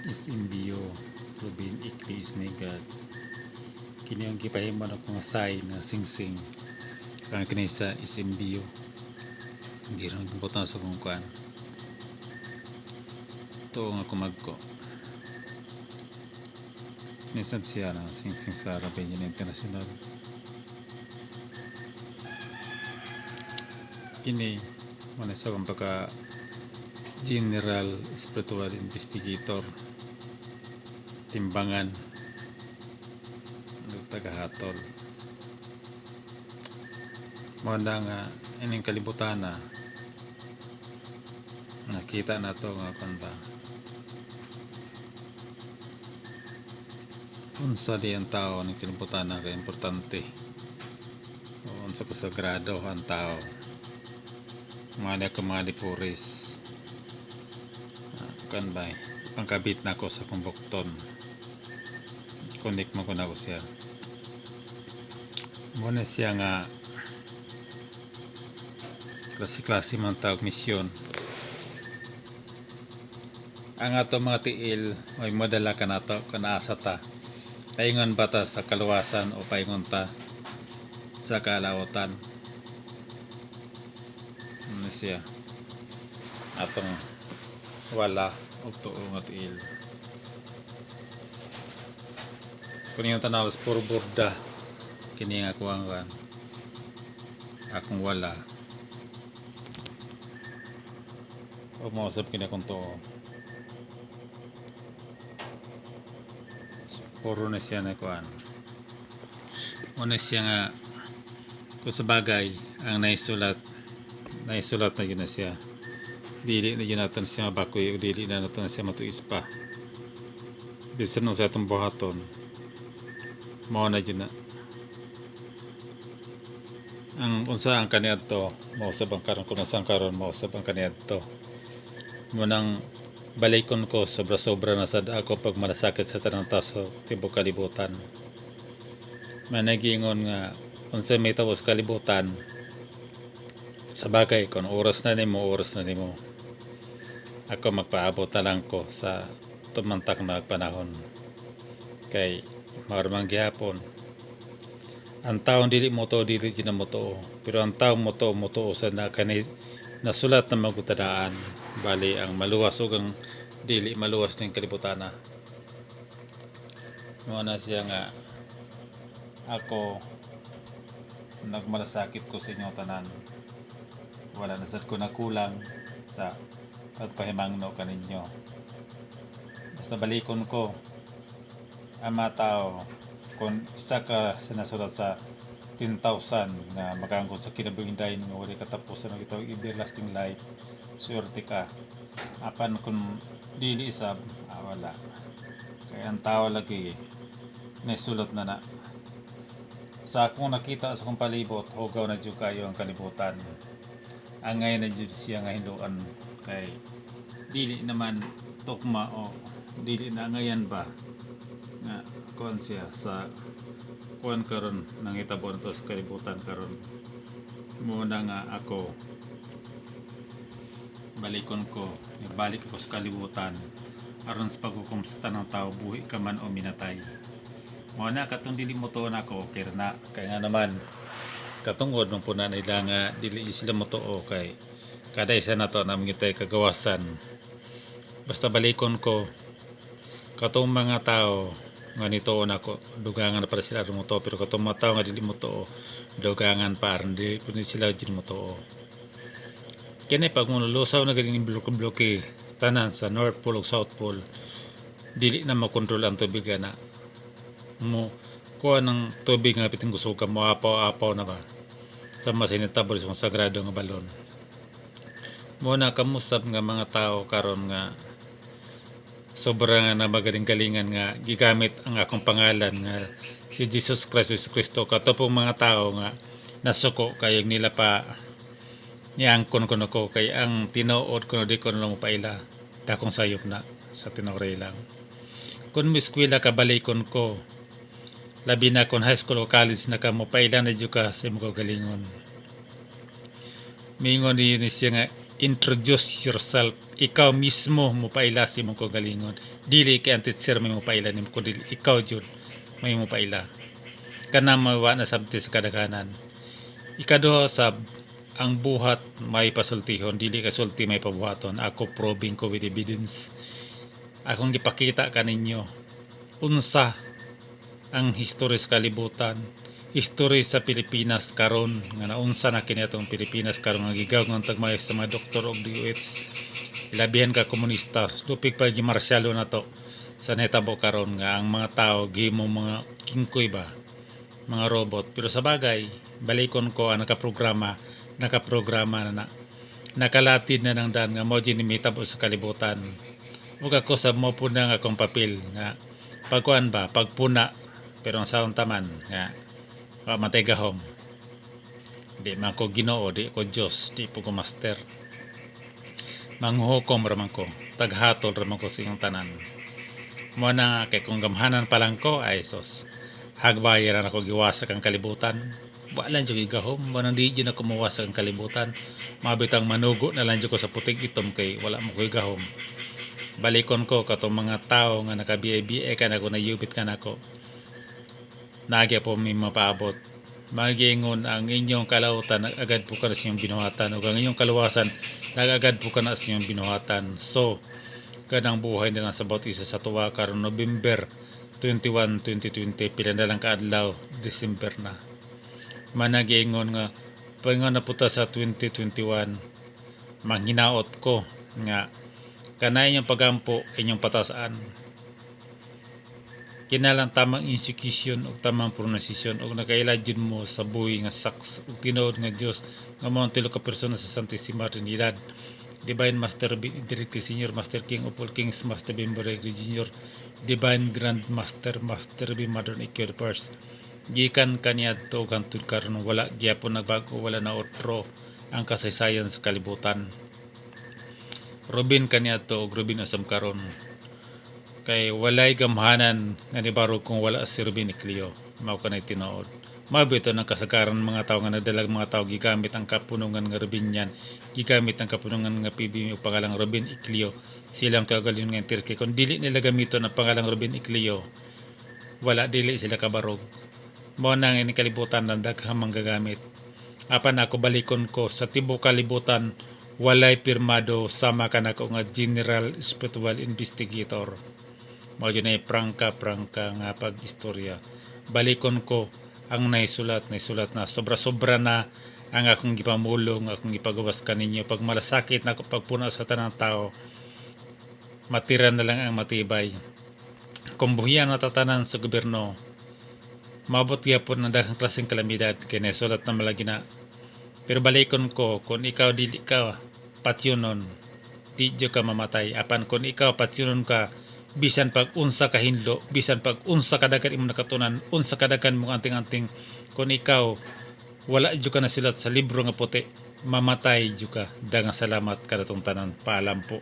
Smbu Ruben Ecleo is my God. Kini ang gipahimo na kong sign na sing-sing kang kini sa Smbu. Hindi rin butang sa kong kuan. Ito nga kumagko. Nisab siya na sing-sing sa Ruben International. Kini mana sa kong pagka General Spiritual Investigator timbangan tagahatol manda nga ining kalibutan na nakita na to nga kanta unsa di ang tao ng kalibutan na kay importante o unsa ko sagrado ang tao mga lipuris kan ba pangkabit na ko sa kumbukton connect mo ko na ko siya muna siya nga klase-klase man tawag misyon ang ato mga tiil ay madala ka na to kanaasa ta paingon ba ta sa kaluwasan o paingon ta sa kalautan ano siya atong wala o tuo nga tiil kung yung tanawas puro burda kini nga kuwang kan akong wala o mausap kini akong tuo puro na siya na kuwan una siya nga kung sa bagay ang naisulat na yun na siya dili na yun natin siya mabakoy o dili na natin siya matuis pa bisan nung sa itong buhaton mao na yun na ang unsa ang kaniadto mausab ang karon kung nasang karon mausab ang kaniadto munang balikon ko sobra na sad ako pag malasakit sa tanang tao sa tibok kalibutan managingon nga unsa may tawos kalibutan sa bagay kung oras na nimo ako magpaabot na lang ko sa tumantak na panahon kay marmang gihapon ang taong dili ginamoto pero ang taong moto sa nasulat na magutadaan bali ang maluwas o ang dili maluwas ng kalibutana muna siya nga ako nagmalasakit ko sa inyo tanan wala na sad ko nakulang sa pagpahimangno kaninyo basta balikon ko ang mga tao kung isa ka sinasulat sa 10,000 na makangkot sa kinabuhinday nga wala katapusan ng itong everlasting life swerte ka apan kung dili isab wala kaya ang tao lagi naisulat na sa akong nakita sa akong palibot hugaw na dyan kayo ang kalibutan angay na dyan siya nga hinduan kay dili naman tukma o dili na ngayon ba nga kuan siya sa kuan karon nangitabo na to sa kalibutan karon muna nga ako balikon ko balik ako sa kalibutan aron sa paghukom sa tanang tao buhi ka man o minatay muna katong dili mo to na ako okay na kaya nga naman katungod nung puna nila nga dili sila mo to kay kada isa na to na mangitay kagawasan basta balikon ko katong mga tao nga nito na ko dugangan na para sila mo to pero katong mga tao nga dili mo to dugangan pa rin dili pud sila din mo to kini pag mululusaw na galing bloke tanan sa North Pole ug South Pole dili na makontrol ang tubig na mo kuha ng tubig nga piting gusto ka mo apaw na ba sa masinitabol sa sagrado nga balon muna kamusap nga mga tao karon nga sobra nga na magaling-galingan nga gigamit ang akong pangalan nga si Jesus Kristo katopong mga tao nga nasuko kay nila pa niangkon ko nako kay ang tinuod ko di ko nang paila dakong sayop na sa tinuray lang kun miskwela ka balikon ko labi na kon high school o college na ka mo paila na jud ka sa imong galingon mingon ni siya nga introduce yourself. Ikaw mismo mo paila si mong kagalingon. Dili kay ang teacher may mo paila nimo kundi ikaw jud may mo paila. Kana mawa na sabti sa kadaghanan. Ikaduha sab ang buhat may pasultihon, dili kasulti may pabuhaton. Ako probing ko with evidence. Akong gipakita kaninyo unsa ang history sa kalibutan, history sa Pilipinas karon nga naunsa na kini atong Pilipinas karon nga gigaw ng tagmayo sa mga doktor og DOH. Ilabihan ka komunista, lupig pa gimarsyalo na to sa netabo karon nga ang mga tao gihimo mga kingkoy ba, mga robot. Pero sa bagay, balikon ko ang nakaprograma na nakalatid na ng Daan nga mo ginimita sa kalibutan. Ug ako sa mo puna nga akong papel nga pagkuan ba, pagpuna pero ang saon taman nga matay gahom. Di man ko Ginoo, di ko Dios, di po ko master. Manghukom raman ko, taghatol raman ko sa inyong tanan. Mo na kay kung gamhanan pa lang ko ay sos. Hagbayaran ako giwasak ang kalibutan. Wala lang jud gahom, mo nang di jud ako mawasak ang kalibutan. Mabitang manugo na lang jud ko sa puting itom kay wala mo koy gahom. Balikon ko katong mga tao nga nakabiye-biye ka na ko nayubit ka na ko. Nagya po may mapaabot. Magiingon ang inyong kalautan agad po ka na sa inyong binuhatan o ang inyong kaluwasan nagagad po ka na sa inyong binuhatan. So, ganang buhay na lang sa bawat isa sa tuwa karon November 21, 2020 pila na lang kaadlaw, December na. Managiingon nga paingon na puta sa 2021 manghinaot ko nga kanay inyong pagampo inyong patasaan. Kinalang tamang institution o tamang pronunciation o nakailadyon mo sa buhi nga saks o tinood nga Diyos nga mga tilo ka persona sa Santissima Trinidad. Divine Master Director Senior Master King of all Kings Master Bimboreg Junior Divine Grand Master Master B Modern Ecleo First. Gikan kaniya to kantud karon wala gyapon nagbago, wala na otro ang kasaysayan sa kalibutan. Ruben kaniya to og Ruben asam karon. Kay walay gamhanan nga nibaro kung wala si Ruben Ecleo. Mao kanay tinuod. Mabito ng kasagaran mga tao nga nadalag mga tao gigamit ang kapunungan nga Rubenian, gigamit ang kapunungan nga PB o pangalang Ruben Ecleo. Silang kagaling nga Turkey. Kung dili nila gamiton ang pangalang Ruben Ecleo, wala dili sila kabarog. Mao nang ini kalibutan ng daghang manggagamit. Apan ako balikon ko sa tibuok kalibutan walay pirmado sama kanako nga General Spiritual Investigator. Mao yun ay prangka nga pag-istorya. Balikon ko ang naisulat na sobra-sobra na ang akong gipamulong, akong gipagawas kaninyo. Pag malasakit na ako pagpuna sa tanang tao, matira na lang ang matibay. Kung buhiyan na tatanan sa gobyerno, mabot gyapon ng daghang klaseng kalamidad kay naisulat na malagi na. Pero balikon ko, kung ikaw dili ka patyunon, di ka mamatay. Apan kung ikaw patyunon ka, bisan pag unsa ka hinlo, bisan pag unsa kadagan imong nakatunan, unsa kadagan mong anting-anting, kung ikaw wala jud ka nasilat sa libro nga puti, mamatay jud ka. Daghang salamat kadtong tanan. Paalam po.